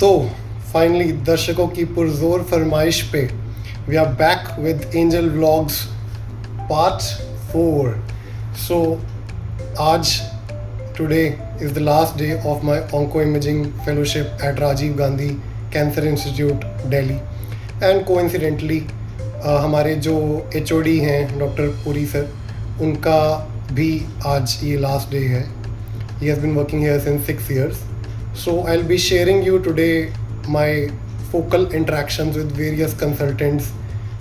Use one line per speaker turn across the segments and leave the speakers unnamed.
तो फाइनली दर्शकों की पुरजोर फरमाइश पे we are back with Angel vlogs part 4. So आज today is the last day of my onco imaging fellowship at Rajiv Gandhi Cancer Institute Delhi. And coincidentally हमारे जो HOD हैं डॉक्टर पुरी सर, उनका भी आज ये लास्ट डे है. He has been working here since 6 years. So I'll be sharing you today my focal interactions with various consultants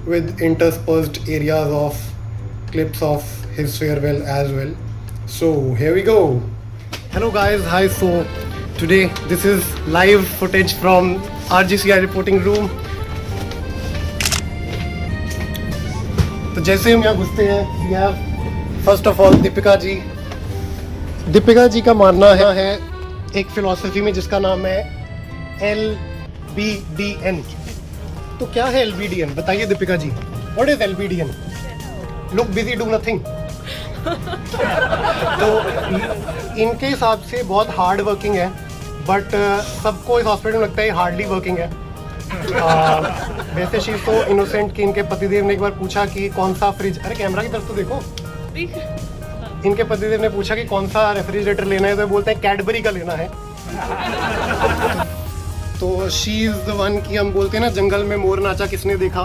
with interspersed areas of clips of his farewell as well. So here we go. Hello guys, hi. So today this is live footage from RGCI reporting room. तो जैसे हम यहाँ घुसते हैं, we have first of all Deepika ji. Deepika ji का मानना है एक फिलॉसफी में जिसका नाम है LBDN. तो क्या है LBDN? बताइए Deepika ji, what is LBDN? Look busy do nothing. तो इनके हिसाब से बहुत हार्ड वर्किंग है, बट सबको इस हॉस्पिटल में लगता है हार्डली वर्किंग है. वैसे शी तो इनोसेंट कि इनके पतिदेव ने एक बार पूछा कि कौन सा फ्रिज, अरे कैमरा की तरफ तो देखो, इनके पतिदेव ने पूछा कि कौन सा रेफ्रिजरेटर लेना है, तो बोलते हैं कैडबरी का लेना है. तो शी इज़ द वन कि हम बोलते हैं ना, जंगल में मोर नाचा किसने देखा,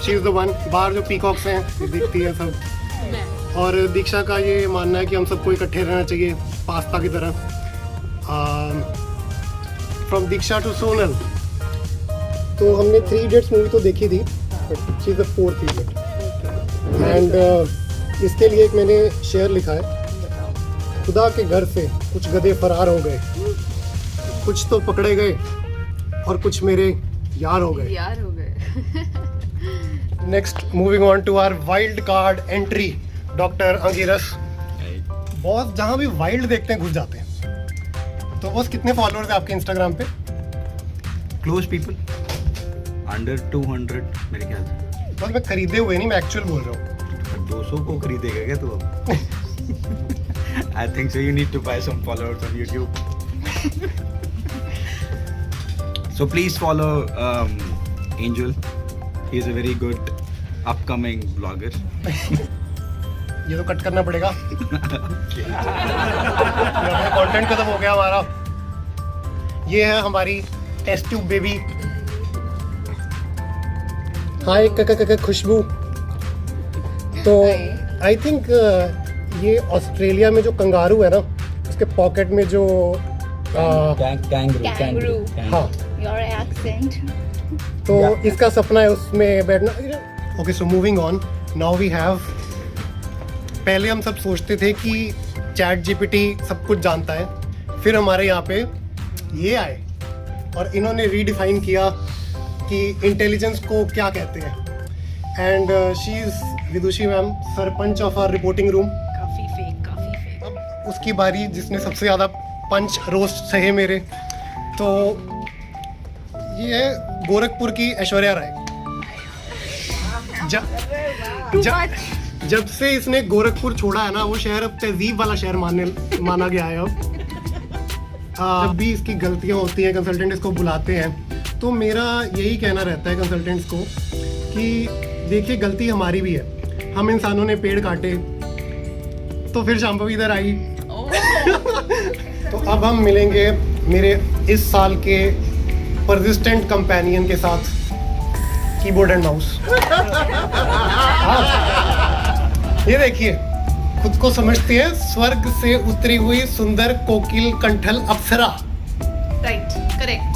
शी इज़ द वन. बाहर जो पीकॉक्स हैं दिखती है सब. और दीक्षा का ये मानना है कि हम सबको इकट्ठे रहना चाहिए पास्ता की तरह. From Diksha to Sonal. तो हमने 3 Idiots मूवी तो देखी थी, she is the 4th Idiot. And इसके लिए एक मैंने शेयर लिखा है. खुदा के घर से कुछ गधे फरार हो गए, कुछ तो पकड़े गए और कुछ मेरे यार हो गए. Next moving on to our wild card entry, doctor Angiras. Boss जहाँ भी वाइल्ड देखते हैं घुस जाते हैं. तो बॉस कितने फॉलोअर्स हैं आपके इंस्टाग्राम पे?
क्लोज पीपल अंडर 200 मेरे ख्याल से.
बस मैं खरीदे हुए नहीं, मैं एक्चुअल बोल रहा हूँ.
200 को खरीदेगा क्या तू अब? I think so. You need to buy some followers on YouTube. So please follow Angel. He is a very good upcoming vlogger.
ये तो कट करना पड़ेगा. कंटेंट खत्म हो गया हमारा. ये है हमारी टेस्ट ट्यूब बेबी. हाय कका खुशबू. तो आई थिंक ये ऑस्ट्रेलिया में जो कंगारू है ना, उसके पॉकेट में जो
कैंगरू.
हाँ,
योर एक्सेंट.
तो इसका सपना है उसमें बैठना. Okay, so moving on. Now we have, पहले हम सब सोचते थे कि चैट GPT सब कुछ जानता है. फिर हमारे यहाँ पे ये आए और इन्होंने रीडिफाइन किया कि इंटेलिजेंस को क्या कहते हैं. And she is Vidushi ma'am, sarpanch of our reporting room.
काफी फेक.
अब उसकी बारी, जिसने सबसे ज़्यादा पंच रोस्ट सहे मेरे. तो ये है गोरखपुर की ऐश्वर्या राय. जब से इसने गोरखपुर छोड़ा है ना, वो शहर अब तहजीब वाला शहर माना गया है अब. जब भी इसकी गलतियाँ होती हैं, कंसल्टेंट इसको बुलाते हैं, तो मेरा यही कहना रहता है कंसल्टेंट्स को कि देखिए, गलती हमारी भी है. हम इंसानों ने पेड़ काटे, तो फिर शाम को इधर आई. तो अब हम मिलेंगे मेरे इस साल के परसिस्टेंट कंपेनियन के साथ, कीबोर्ड एंड माउस. ये देखिए, खुद को समझती है स्वर्ग से उतरी हुई सुंदर कोकिल कंठल अप्सरा.
Right, correct.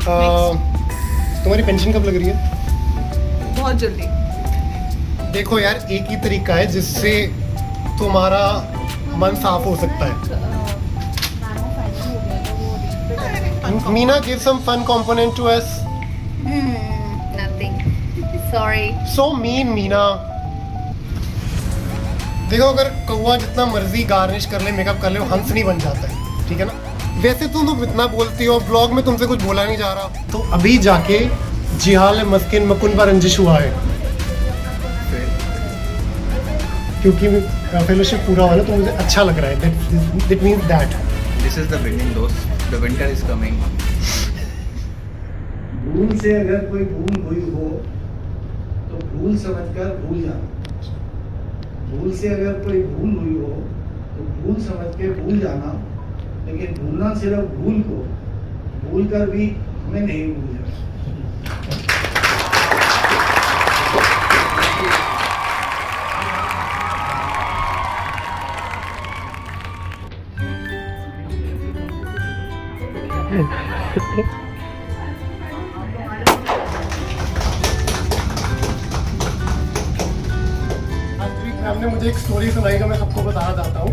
तुम्हारी पेंशन कब लग रही है?
बहुत जल्दी.
देखो यार, एक ही तरीका है जिससे तुम्हारा मन साफ हो सकता है. Meena, give some fun component to us.
Nothing. Sorry.
So mean Meena. देखो, अगर कौवा जितना मर्जी गार्निश कर ले, मेकअप कर ले, वो हंस नहीं बन जाता है. ठीक है ना? वैसे तुम इतना बोलती हो, ब्लॉग में तुमसे कुछ बोला नहीं जा रहा. तो अभी जाके जिहाल मस्किन मकुन पर रंजिश हुआ है, क्योंकि फेलोशिप पूरा हुआ ना, तो मुझे अच्छा लग रहा है. That means that
This is the beginning, दोस्त. The winter is coming.
भूल से अगर कोई भूल हुई हो तो भूल समझकर भूल जाना। भूल से अगर कोई भूल हुई हो तो भूल समझ के भूल जाना, लेकिन भूलना सिर्फ भूल को, भूल कर भी हमें नहीं भूलना।
मैम ने मुझे एक स्टोरी सुनाई जो मैं सबको बताना चाहता हूँ।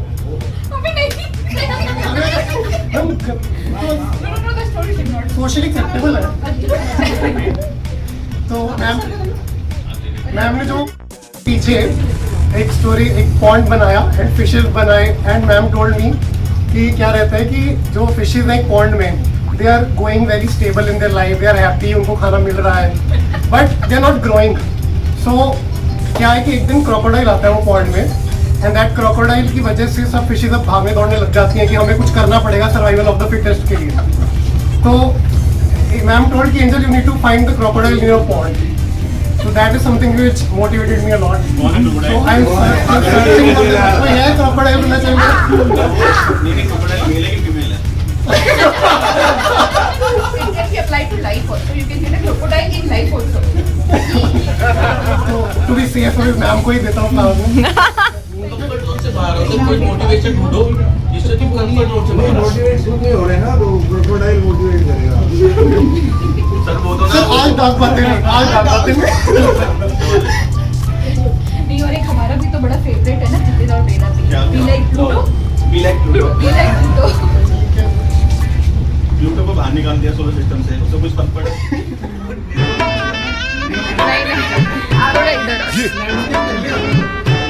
सोशली एक्सेप्टेबल है। तो मैम ने जो पीछे एक स्टोरी, एक पॉइंट बनाया एंड फिशेस बनाए, एंड मैम टोल्ड मी कि क्या रहता है कि जो फिशेस हैं पॉन्ड में, they are going very stable in their life, they are happy, उनको खाना मिल रहा है, but they are not growing. So क्या है कि एक दिन क्रोकोडाइल आता है वो पॉन्ड में, एंड दैट क्रोकोडाइल की वजह से सब फिशेस अब भागने दौड़ने लग जाती हैं कि हमें कुछ करना पड़ेगा सर्वाइवल ऑफ द फिटेस्ट के लिए। तो मैम टोल्ड कि Angel, you need to find the crocodile in your pond. So that is something which motivated me a lot. So I'm searching for this. तो यह crocodile होना चाहिए।
नहीं, crocodile male है कि female है?
It can be applied to life also. You can get a crocodile in life also.
तो to be safe मैं मैम को ही देता हूँ फ्लावर।
कंफर्ट जोन से बाहर हो तो कोई मोटिवेशन ढूंढो जिससे तुम कंफर्ट जोन से बाहर हो।
मोटिवेट खुद नहीं हो रहे ना, तो क्रोकोडाइल मोटिवेट करेगा।
सर वो तो
सर आज 10 बातें नहीं, आज 10 बातें
नहीं, और एक हमारा भी तो बड़ा फेवरेट है ना, जितेंद्र और मेरा भी। Be like Pluto.
Be like Pluto.
Be like Pluto.
Pluto को बाहर निकाल दिया सोलर सिस्टम से, उसको कुछ फर्क पड़ा?
नहीं, थोड़ा इधर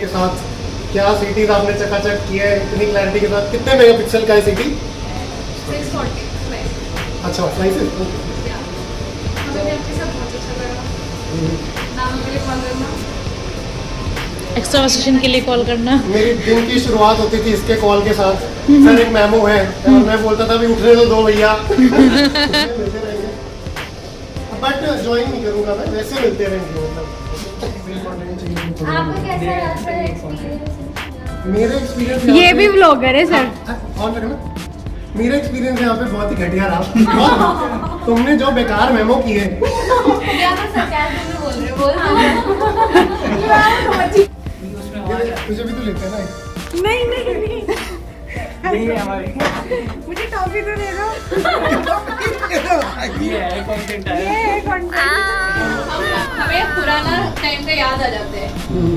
के साथ क्या सिटीज आपने चकाचक की है इतनी क्लैरिटी के साथ। कितने मेगापिक्सल का है सिटी?
640.
अच्छा, स्लाइसेस।
हमें भी आपके साथ बहुत अच्छा लगा। नाम के लिए कॉल करना।
एक्स्ट्रा सेशन के लिए कॉल करना।
मेरी दिन की शुरुआत होती थी इसके कॉल के साथ। सर एक मेमो है और मैं बोलता था भी उठने तो दो भैया। बट ज्वाइन नहीं करूंगा मैं, वैसे मिलते रहेंगे।
आपका कैसा रहता है एक्सपीरियंस?
मेरे एक्सपीरियंस
ये भी व्लॉगर है सर।
ऑन रखना। मेरा एक्सपीरियंस यहाँ पे बहुत ही घटिया रहा। तुमने जो बेकार मेमो किए
क्या मैं सरकाज़म में बोल रहे बोल
तुझे भी तो लेते हैं ना।
नहीं
यही है हमारी।
मुझे टॉफी तो दे दो।
ये है कंटेंट है।
ये कंटेंट।
हमें पुराना टाइम का याद आ जाता है।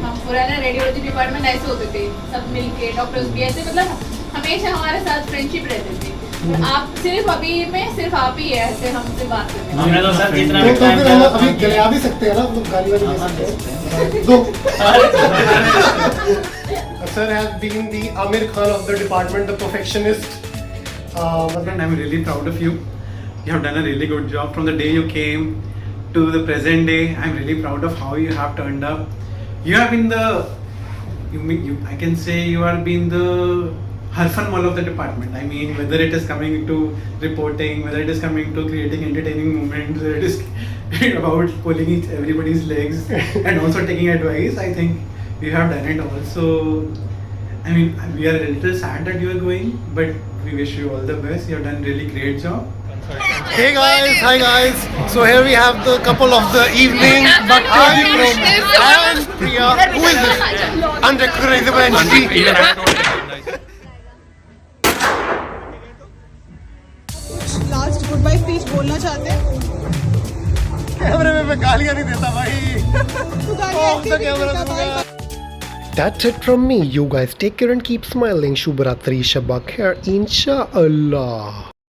हम पुराना रेडियोलॉजी डिपार्टमेंट ऐसे होते थे, सब मिलके डॉक्टर्स भी ऐसे, मतलब हमेशा हमारे साथ फ्रेंडशिप रहते थे। आप सिर्फ अभी में सिर्फ आप ही है ऐसे हमसे बात करने।
हमने तो सर जितना
तो
भी टाइम
फिर हम अभी गलिया भी सकते हैं ना, मतलब गाली वाली दे सकते हैं। दो Sir has been the Amir Khan of the department, the perfectionist.
And I'm really proud of you. You have done a really good job from the day you came to the present day. I'm really proud of how you have turned up. You have been the, I can say you have been the Harfan Mall of the department. I mean, whether it is coming to reporting, whether it is coming to creating entertaining moments, whether it is about pulling everybody's legs and also taking advice, I think you have done it also. I mean, we are a little sad that you are going, but we wish you all the best. You have done a really great job.
Hey guys, hi guys. So here we have the couple of the evening. But I'm and Priya, who is this unrecognizable entity?
Last good bye speech बोलना चाहते हैं?
कैमरे में मैं गालियां नहीं देता भाई.
तू गाली
Off the camera. That's it from me. You guys take care and keep smiling. Shubh Ratri, Shabak Khair, Inshallah.